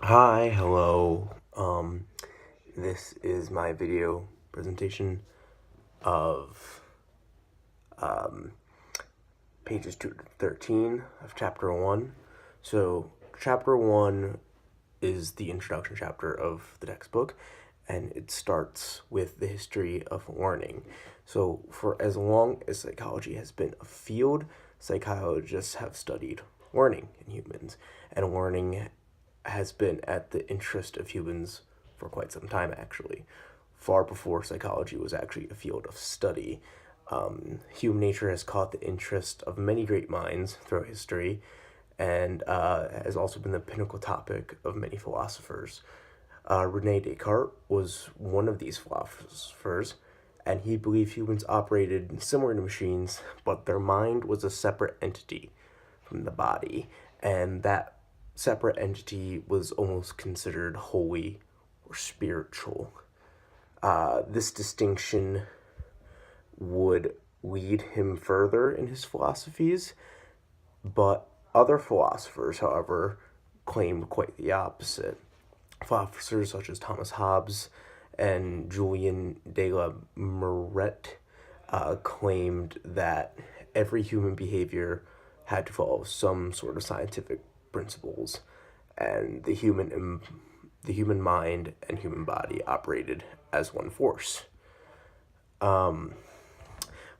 Hi, hello. This is my video presentation of pages 2 to 13 of chapter 1. So, chapter 1 is the introduction chapter of the textbook, and it starts with the history of learning. So, for as long as psychology has been a field, psychologists have studied learning in humans, and learning has been at the interest of humans for quite some time, actually, far before psychology was actually a field of study. Human nature has caught the interest of many great minds throughout history, and has also been the pinnacle topic of many philosophers. Rene Descartes was one of these philosophers, and he believed humans operated similar to machines, but their mind was a separate entity from the body, and that separate entity was almost considered holy or spiritual. This distinction would lead him further in his philosophies, but other philosophers, however, claimed quite the opposite. Philosophers such as Thomas Hobbes and Julien de la Meurette claimed that every human behavior had to follow some sort of scientific principles, and the human mind and human body operated as one force.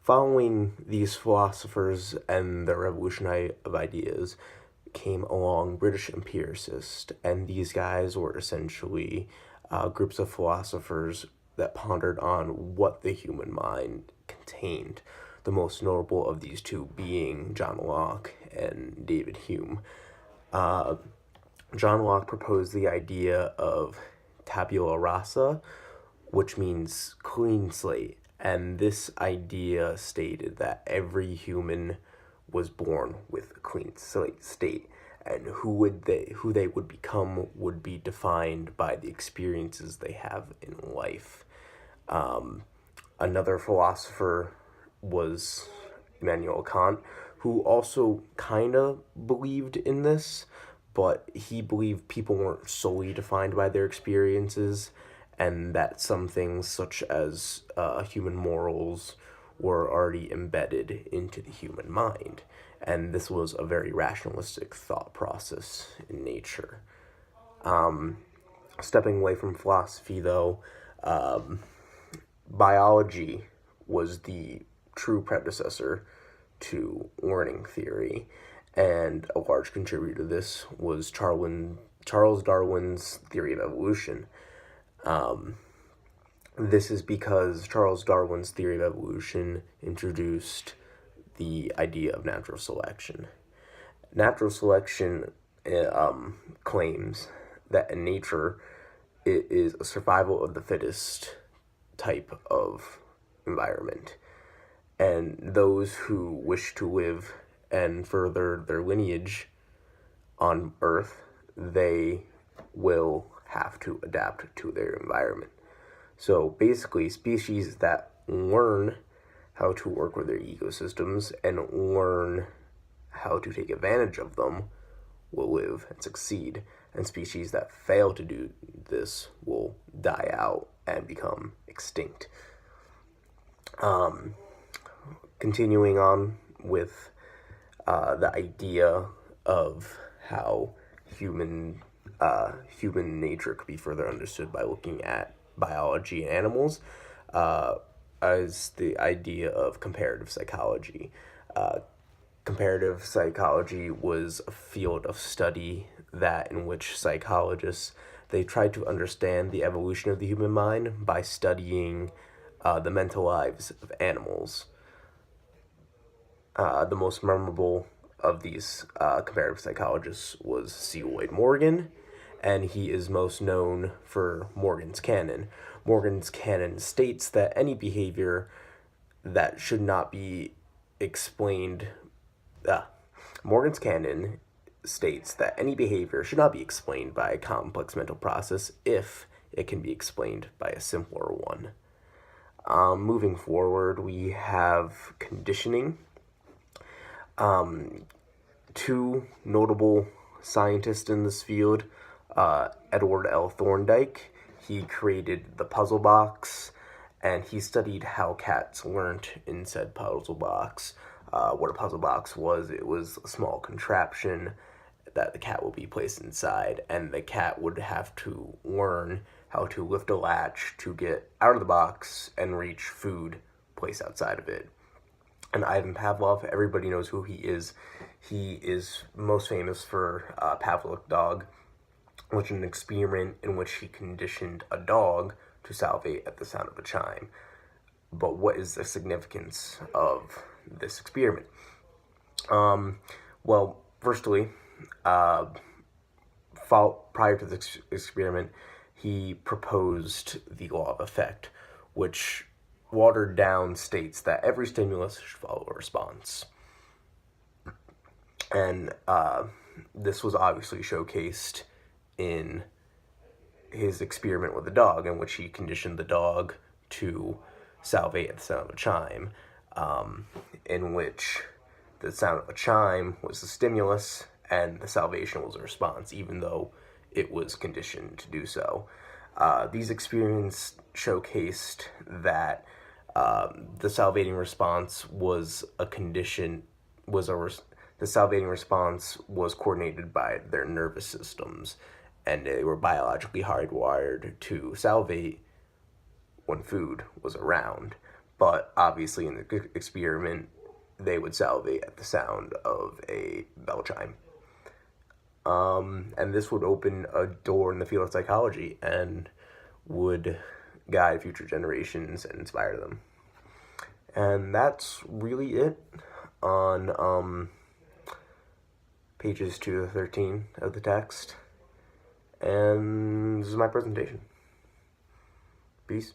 Following these philosophers and their revolutionary of ideas came along British empiricists, and these guys were essentially groups of philosophers that pondered on what the human mind contained. The most notable of these two being John Locke and David Hume. John Locke proposed the idea of tabula rasa, which means clean slate, and this idea stated that every human was born with a clean slate state, and who they would become would be defined by the experiences they have in life. Another philosopher was Immanuel Kant, who also kind of believed in this, but he believed people weren't solely defined by their experiences, and that some things, such as human morals, were already embedded into the human mind. And this was a very rationalistic thought process in nature. Stepping away from philosophy, though, biology was the true predecessor to learning theory, and a large contributor to this was Charles Darwin's theory of evolution. This is because Charles Darwin's theory of evolution introduced the idea of natural selection. Natural selection claims that in nature it is a survival of the fittest type of environment, and those who wish to live and further their lineage on Earth, they will have to adapt to their environment. So basically, species that learn how to work with their ecosystems and learn how to take advantage of them will live and succeed, and species that fail to do this will die out and become extinct. Continuing on with the idea of how human nature could be further understood by looking at biology and animals, as the idea of comparative psychology. Comparative psychology was a field of study that in which psychologists they tried to understand the evolution of the human mind by studying the mental lives of animals. The most memorable of these comparative psychologists was C. Lloyd Morgan, and he is most known for Morgan's canon. Morgan's canon states that any behavior that should not be explained. Morgan's canon states that any behavior should not be explained by a complex mental process if it can be explained by a simpler one. Moving forward, we have conditioning. Two notable scientists in this field Edward L. Thorndike. He created the puzzle box, and he studied how cats learned in said puzzle box. What a puzzle box was, it was a small contraption that the cat would be placed inside, and the cat would have to learn how to lift a latch to get out of the box and reach food placed outside of it. And Ivan Pavlov, everybody knows who he is. He is most famous for Pavlov dog, which is an experiment in which he conditioned a dog to salivate at the sound of a chime. But what is the significance of this experiment? Well, firstly, prior to this experiment, he proposed the law of effect, which watered down states that every stimulus should follow a response. And this was obviously showcased in his experiment with the dog, in which he conditioned the dog to salivate at the sound of a chime, in which the sound of a chime was the stimulus and the salivation was a response, even though it was conditioned to do so. These experiments showcased that the salivating response was a condition, the salivating response was coordinated by their nervous systems, and they were biologically hardwired to salivate when food was around. But obviously in the experiment, they would salivate at the sound of a bell chime. And this would open a door in the field of psychology and would guide future generations and inspire them. And that's really it on pages 2 to 13 of the text. And this is my presentation. Peace.